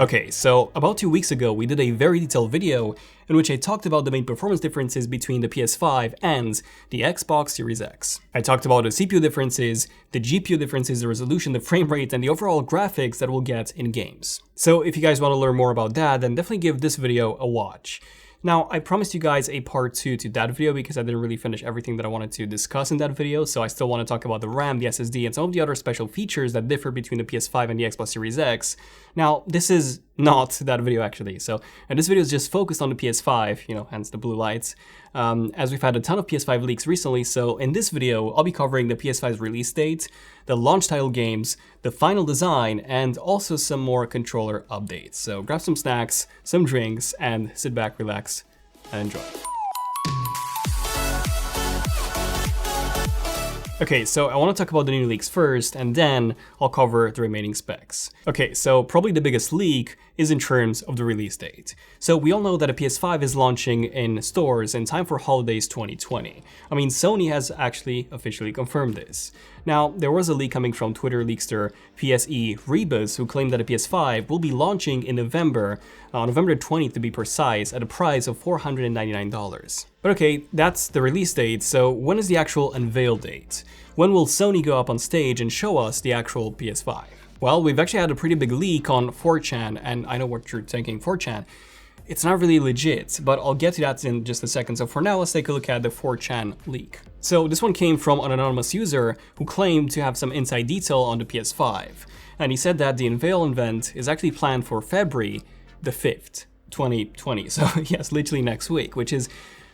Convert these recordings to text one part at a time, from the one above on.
Okay, so about 2 weeks ago, we did a very detailed video in which I talked about the main performance differences between the PS5 and the Xbox Series X. I talked about the CPU differences, the GPU differences, the resolution, the frame rate, and the overall graphics that we'll get in games. So if you guys want to learn more about that, then definitely give this video a watch. Now, I promised you guys a part 2 to that video because I didn't really finish everything that I wanted to discuss in that video, so I still want to talk about the RAM, the SSD, and some of the other special features that differ between the PS5 and the Xbox Series X. Now, this is not that video actually, and this video is just focused on the PS5, hence the blue lights, as we've had a ton of PS5 leaks recently, so in this video, I'll be covering the PS5's release date, the launch title games, the final design, and also some more controller updates. So grab some snacks, some drinks, and sit back, relax, and enjoy. Okay, so I want to talk about the new leaks first, and then I'll cover the remaining specs. Okay, so probably the biggest leak is in terms of the release date. So we all know that a PS5 is launching in stores in time for holidays 2020. I mean, Sony has actually officially confirmed this. Now, there was a leak coming from Twitter leakster PSE Rebus, who claimed that a PS5 will be launching in November, November 20th to be precise, at a price of $499. But okay, that's the release date, so when is the actual unveil date? When will Sony go up on stage and show us the actual PS5? Well, we've actually had a pretty big leak on 4chan, and I know what you're thinking, 4chan. It's not really legit, but I'll get to that in just a second, so for now let's take a look at the 4chan leak. So this one came from an anonymous user who claimed to have some inside detail on the PS5, and he said that the unveil event is actually planned for February the 5th, 2020, so yes, literally next week, which is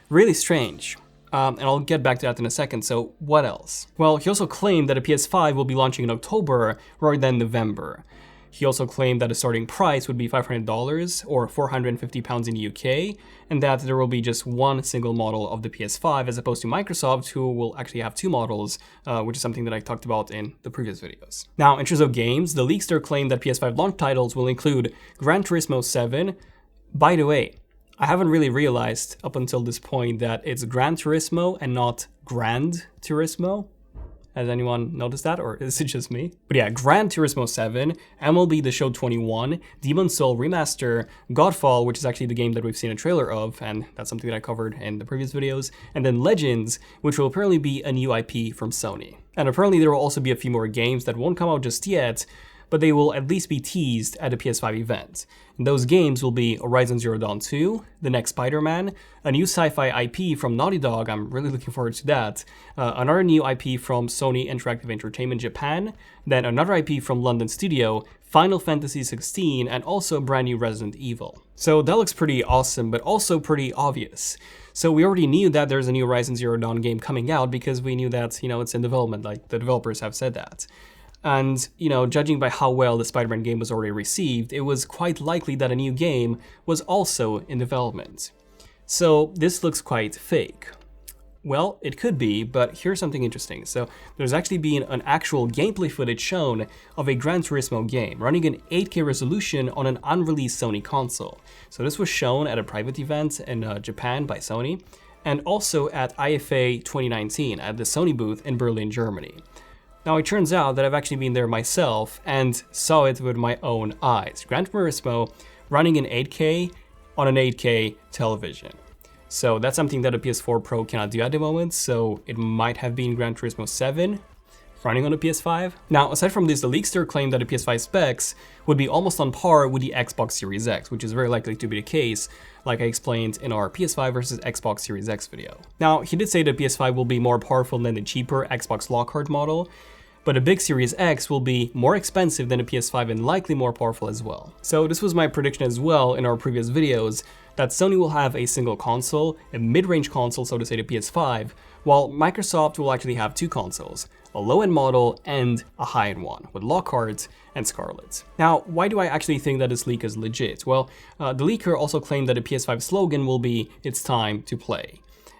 really strange. And I'll get back to that in a second, so what else? Well, he also claimed that a PS5 will be launching in October rather than November. He also claimed that the starting price would be $500 or £450 in the UK, and that there will be just one single model of the PS5 as opposed to Microsoft, who will actually have two models, which is something that I talked about in the previous videos. Now, in terms of games, the leakster claimed that PS5 launch titles will include Gran Turismo 7. By the way, I haven't really realized up until this point that it's Gran Turismo and not Grand Turismo. Has anyone noticed that, or is it just me? But yeah, Gran Turismo 7, MLB The Show 21, Demon's Soul Remaster, Godfall, which is actually the game that we've seen a trailer of, and that's something that I covered in the previous videos, and then Legends, which will apparently be a new IP from Sony. And apparently there will also be a few more games that won't come out just yet, but they will at least be teased at a PS5 event. And those games will be Horizon Zero Dawn 2, the next Spider-Man, a new sci-fi IP from Naughty Dog, I'm really looking forward to that, another new IP from Sony Interactive Entertainment Japan, then another IP from London Studio, Final Fantasy 16, and also a brand new Resident Evil. So that looks pretty awesome, but also pretty obvious. So we already knew that there's a new Horizon Zero Dawn game coming out because we knew that, it's in development, like the developers have said that. And, judging by how well the Spider-Man game was already received, it was quite likely that a new game was also in development. So this looks quite fake. Well, it could be, but here's something interesting. So there's actually been an actual gameplay footage shown of a Gran Turismo game running in 8K resolution on an unreleased Sony console. So this was shown at a private event in Japan by Sony, and also at IFA 2019 at the Sony booth in Berlin, Germany. Now, it turns out that I've actually been there myself and saw it with my own eyes. Gran Turismo running in 8K on an 8K television. So that's something that a PS4 Pro cannot do at the moment, so it might have been Gran Turismo 7 running on a PS5. Now, aside from this, the leakster claimed that the PS5 specs would be almost on par with the Xbox Series X, which is very likely to be the case, like I explained in our PS5 versus Xbox Series X video. Now, he did say that PS5 will be more powerful than the cheaper Xbox Lockhart model, but a big Series X will be more expensive than a PS5 and likely more powerful as well. So this was my prediction as well in our previous videos, that Sony will have a single console, a mid-range console, so to say, the PS5, while Microsoft will actually have two consoles, a low-end model and a high-end one, with Lockhart and Scarlett. Now, why do I actually think that this leak is legit? Well, the leaker also claimed that the PS5 slogan will be, "It's time to play."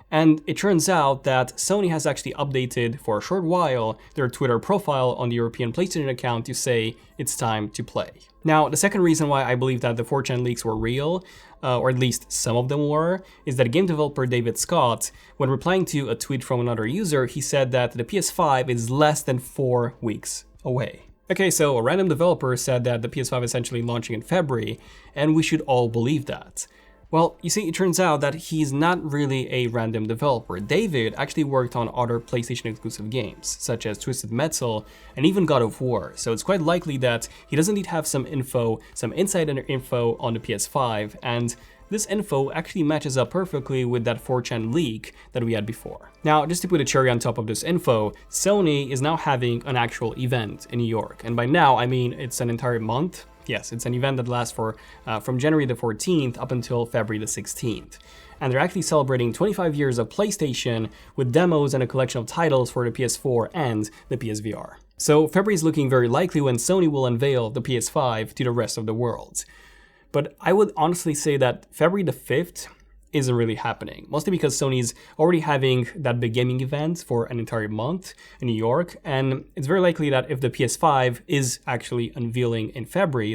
And it turns out that Sony has actually updated for a short while their Twitter profile on the European PlayStation account to say it's time to play. Now, the second reason why I believe that the 4chan leaks were real, or at least some of them were, is that game developer David Scott, when replying to a tweet from another user, he said that the PS5 is less than 4 weeks away. Okay, so a random developer said that the PS5 is essentially launching in February, and we should all believe that. Well, you see, it turns out that he's not really a random developer. David actually worked on other PlayStation exclusive games, such as Twisted Metal and even God of War, so it's quite likely that he does indeed have some info, some insider info on the PS5, and this info actually matches up perfectly with that 4chan leak that we had before. Now, just to put a cherry on top of this info, Sony is now having an actual event in New York, and by now I mean it's an entire month. Yes, it's an event that lasts from January the 14th up until February the 16th. And they're actually celebrating 25 years of PlayStation with demos and a collection of titles for the PS4 and the PSVR. So February is looking very likely when Sony will unveil the PS5 to the rest of the world. But I would honestly say that February the 5th isn't really happening, mostly because Sony's already having that big gaming event for an entire month in New York, and it's very likely that if the PS5 is actually being unveiled in February,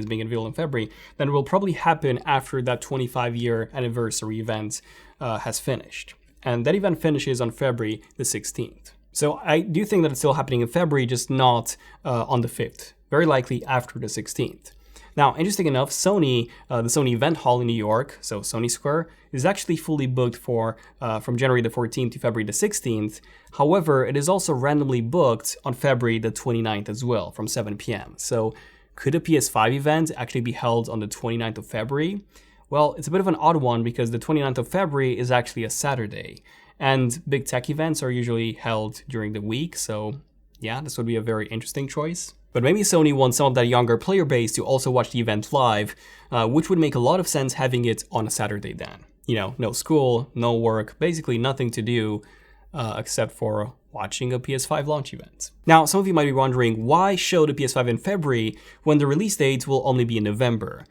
then it will probably happen after that 25-year anniversary event has finished. And that event finishes on February the 16th. So I do think that it's still happening in February, just not on the 5th, very likely after the 16th. Now, interesting enough, Sony, the Sony event hall in New York, so Sony Square, is actually fully booked for from January the 14th to February the 16th. However, it is also randomly booked on February the 29th as well, from 7 p.m. So could a PS5 event actually be held on the 29th of February? Well, it's a bit of an odd one because the 29th of February is actually a Saturday, and big tech events are usually held during the week, so yeah, this would be a very interesting choice. But maybe Sony wants some of that younger player base to also watch the event live, which would make a lot of sense having it on a Saturday then. You know, no school, no work, basically nothing to do except for watching a PS5 launch event. Now, some of you might be wondering, why show the PS5 in February when the release date will only be in November?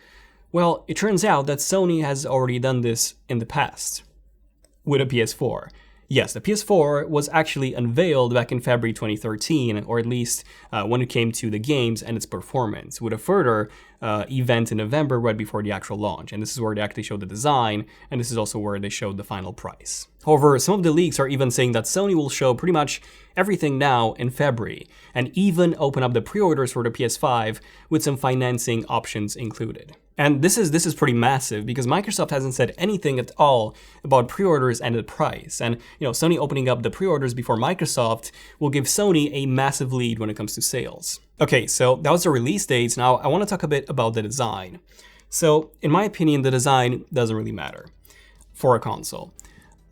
Well, it turns out that Sony has already done this in the past with a PS4. Yes, the PS4 was actually unveiled back in February 2013, or at least when it came to the games and its performance, with a further event in November right before the actual launch. And this is where they actually showed the design, and this is also where they showed the final price. However, some of the leaks are even saying that Sony will show pretty much everything now in February, and even open up the pre-orders for the PS5 with some financing options included. And this is pretty massive because Microsoft hasn't said anything at all about pre-orders and the price. And you know, Sony opening up the pre-orders before Microsoft will give Sony a massive lead when it comes to sales. Okay, so that was the release dates. Now I want to talk a bit about the design. So in my opinion, the design doesn't really matter for a console.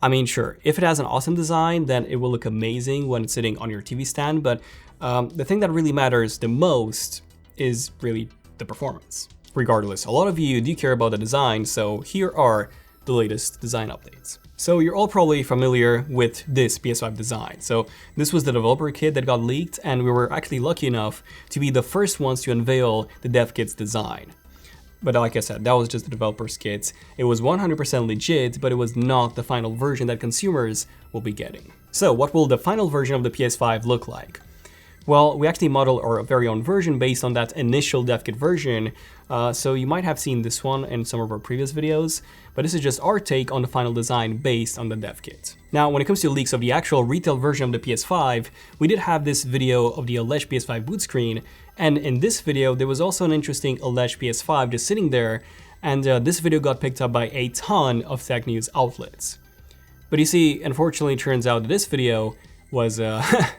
I mean, sure, if it has an awesome design, then it will look amazing when it's sitting on your TV stand. But the thing that really matters the most is really the performance. Regardless, a lot of you do care about the design, so here are the latest design updates. So you're all probably familiar with this PS5 design. So this was the developer kit that got leaked, and we were actually lucky enough to be the first ones to unveil the dev kit's design. But like I said, that was just the developer's kit. It was 100% legit, but it was not the final version that consumers will be getting. So what will the final version of the PS5 look like? Well, we actually modeled our very own version based on that initial dev kit version, so you might have seen this one in some of our previous videos, but this is just our take on the final design based on the dev kit. Now, when it comes to leaks of the actual retail version of the PS5, we did have this video of the alleged PS5 boot screen, and in this video there was also an interesting alleged PS5 just sitting there, and this video got picked up by a ton of tech news outlets. But you see, unfortunately, it turns out that this video was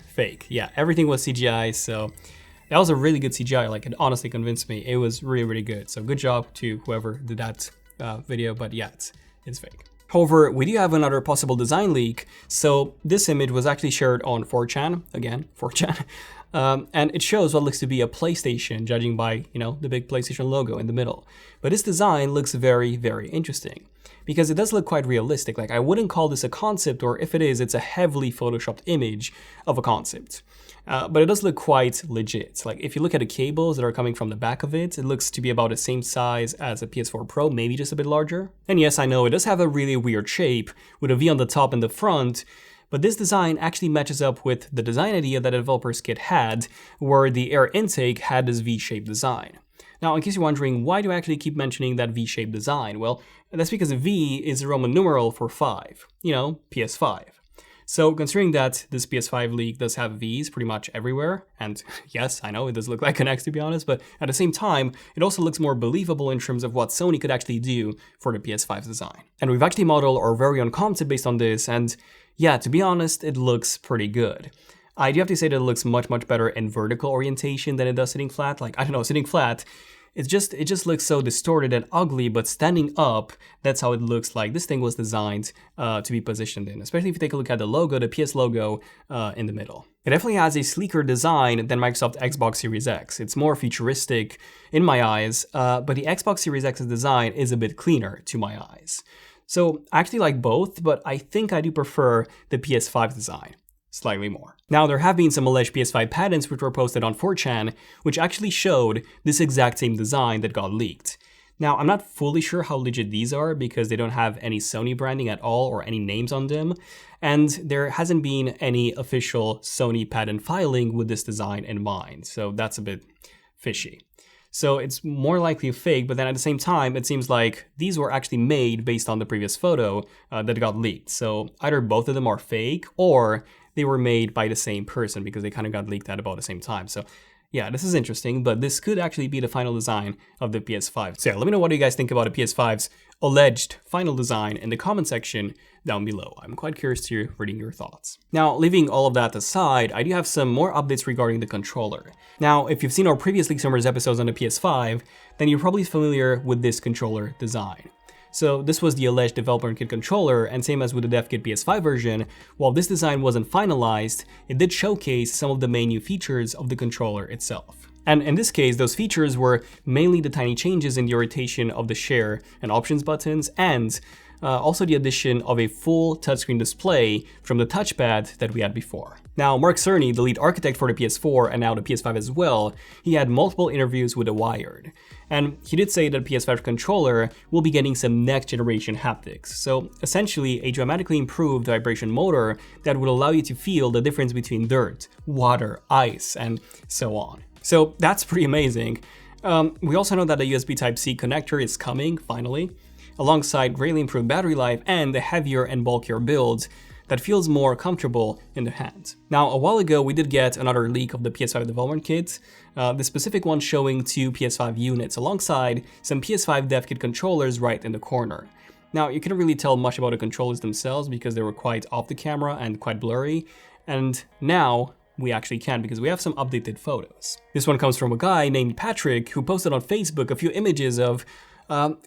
fake. Yeah, everything was CGI, so that was a really good CGI. Like, it honestly convinced me. It was really, really good. So good job to whoever did that video, but yeah, it's fake. However, we do have another possible design leak. So this image was actually shared on 4chan, again, 4chan, and it shows what looks to be a PlayStation, judging by, you know, the big PlayStation logo in the middle. But this design looks very, very interesting, because it does look quite realistic. Like, I wouldn't call this a concept, or if it is, it's a heavily photoshopped image of a concept. But it does look quite legit. Like, if you look at the cables that are coming from the back of it, it looks to be about the same size as a PS4 Pro, maybe just a bit larger. And yes, I know it does have a really weird shape with a V on the top and the front, but this design actually matches up with the design idea that a developer's kit had, where the air intake had this V-shaped design. Now, in case you're wondering, why do I actually keep mentioning that V-shaped design? Well, that's because V is the Roman numeral for 5, you know, PS5. So considering that this PS5 leak does have V's pretty much everywhere, and yes, I know it does look like an X to be honest, but at the same time, it also looks more believable in terms of what Sony could actually do for the PS5's design. And we've actually modeled our very own concept based on this, and yeah, to be honest, it looks pretty good. I do have to say that it looks much better in vertical orientation than it does sitting flat. Like, I don't know, sitting flat, it just looks so distorted and ugly, but standing up, that's how it looks like this thing was designed to be positioned in, especially if you take a look at the logo, the PS logo in the middle. It definitely has a sleeker design than Microsoft Xbox Series X. It's more futuristic in my eyes, but the Xbox Series X's design is a bit cleaner to my eyes. So I actually like both, but I think I do prefer the PS5 design slightly more. Now, there have been some alleged PS5 patents which were posted on 4chan, which actually showed this exact same design that got leaked. Now, I'm not fully sure how legit these are because they don't have any Sony branding at all or any names on them, and there hasn't been any official Sony patent filing with this design in mind, so that's a bit fishy. So it's more likely a fake, but then at the same time, it seems like these were actually made based on the previous photo that got leaked. So either both of them are fake or they were made by the same person because they kind of got leaked at about the same time. So yeah, this is interesting, but this could actually be the final design of the PS5. So yeah, let me know what you guys think about the PS5's alleged final design in the comment section down below. I'm quite curious to reading your thoughts. Now, leaving all of that aside, I do have some more updates regarding the controller. Now, if you've seen our previous Leaks Rumors episodes on the PS5, then you're probably familiar with this controller design. So this was the alleged developer kit controller, and same as with the dev kit PS5 version, while this design wasn't finalized, it did showcase some of the main new features of the controller itself. And in this case, those features were mainly the tiny changes in the orientation of the share and options buttons, and also the addition of a full touchscreen display from the touchpad that we had before. Now, Mark Cerny, the lead architect for the PS4 and now the PS5 as well, he had multiple interviews with The Wired. And he did say that the PS5 controller will be getting some next generation haptics. So essentially a dramatically improved vibration motor that would allow you to feel the difference between dirt, water, ice, and so on. So that's pretty amazing. We also know that the USB Type-C connector is coming, finally, alongside greatly improved battery life and a heavier and bulkier build that feels more comfortable in the hand. Now, a while ago, we did get another leak of the PS5 development kit, the specific one showing 2 PS5 units alongside some PS5 dev kit controllers right in the corner. Now, you couldn't really tell much about the controllers themselves because they were quite off the camera and quite blurry, and now we actually can because we have some updated photos. This one comes from a guy named Patrick who posted on Facebook a few images of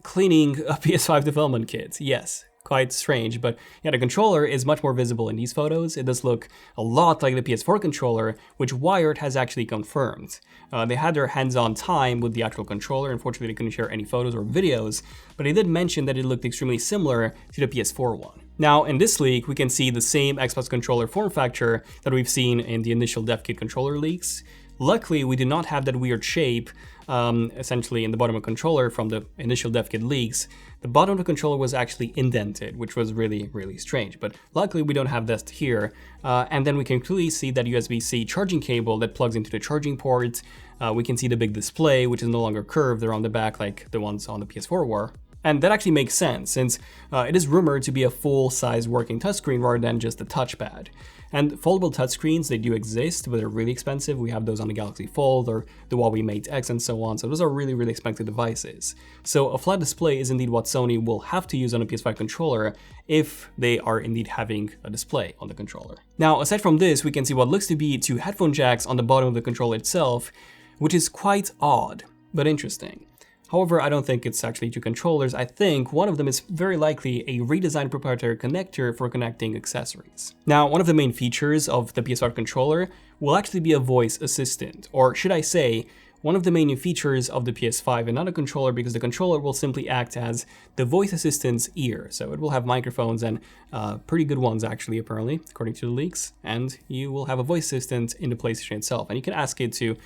cleaning a PS5 development kit. Yes, quite strange, but yeah, the controller is much more visible in these photos. It does look a lot like the PS4 controller, which Wired has actually confirmed. They had their hands-on time with the actual controller. Unfortunately, they couldn't share any photos or videos, but they did mention that it looked extremely similar to the PS4 one. Now, in this leak, we can see the same Xbox controller form factor that we've seen in the initial dev kit controller leaks. Luckily, we do not have that weird shape, essentially in the bottom of the controller from the initial dev kit leaks. The bottom of the controller was actually indented, which was really strange, but luckily we don't have that here. And then we can clearly see that USB-C charging cable that plugs into the charging port. We can see the big display, which is no longer curved. They're on the back like the ones on the PS4 were. And that actually makes sense, since it is rumored to be a full-size working touchscreen rather than just a touchpad. And foldable touchscreens, they do exist, but they're really expensive. We have those on the Galaxy Fold or the Huawei Mate X and so on, so those are really expensive devices. So a flat display is indeed what Sony will have to use on a PS5 controller if they are indeed having a display on the controller. Now, aside from this, we can see what looks to be 2 headphone jacks on the bottom of the controller itself, which is quite odd, but interesting. However, I don't think it's actually 2 controllers. I think one of them is very likely a redesigned proprietary connector for connecting accessories. Now, one of the main features of the PS5 controller will actually be a voice assistant, or should I say, one of the main new features of the PS5 and not a controller, because the controller will simply act as the voice assistant's ear. So it will have microphones, and pretty good ones actually, apparently, according to the leaks, and you will have a voice assistant in the PlayStation itself, and you can ask it to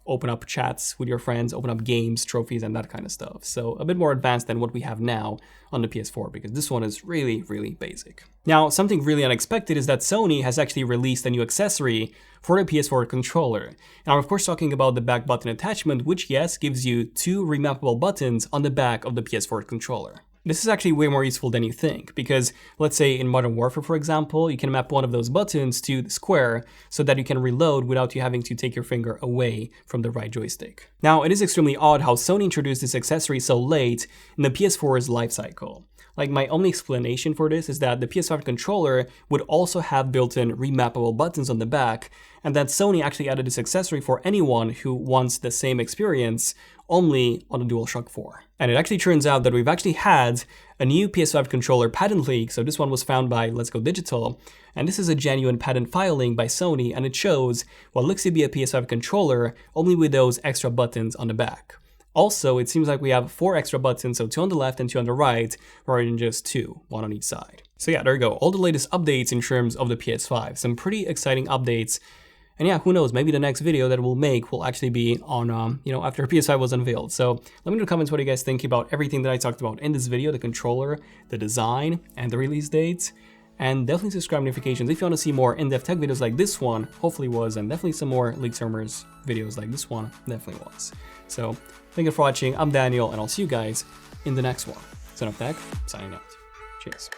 open up chats with your friends, open up games, trophies, and that kind of stuff. So a bit more advanced than what we have now on the PS4, because this one is really basic. Now, something really unexpected is that Sony has actually released a new accessory for the PS4 controller. Now, I'm of course talking about the back button attachment, which yes, gives you 2 remappable buttons on the back of the PS4 controller. This is actually way more useful than you think, because let's say in Modern Warfare, for example, you can map one of those buttons to the square so that you can reload without you having to take your finger away from the right joystick. Now, it is extremely odd how Sony introduced this accessory so late in the PS4's life cycle. Like, my only explanation for this is that the PS5 controller would also have built-in remappable buttons on the back, and that Sony actually added this accessory for anyone who wants the same experience only on the DualShock 4. And it actually turns out that we've actually had a new PS5 controller patent leak, so this one was found by Let's Go Digital, and this is a genuine patent filing by Sony, and it shows what looks to be a PS5 controller only with those extra buttons on the back. Also, it seems like we have 4 extra buttons, so 2 on the left and 2 on the right, rather than just 2, 1 on each side. So yeah, there you go, all the latest updates in terms of the PS5. Some pretty exciting updates. And yeah, who knows, maybe the next video that we'll make will actually be on, after PS5 was unveiled. So let me know in the comments what you guys think about everything that I talked about in this video, the controller, the design, and the release date. And definitely subscribe notifications if you want to see more in-depth tech videos like this one, hopefully was, and definitely some more Leaks Rumors videos like this one, definitely was. So thank you for watching, I'm Daniel, and I'll see you guys in the next one. ZONEofTECH, signing out. Cheers.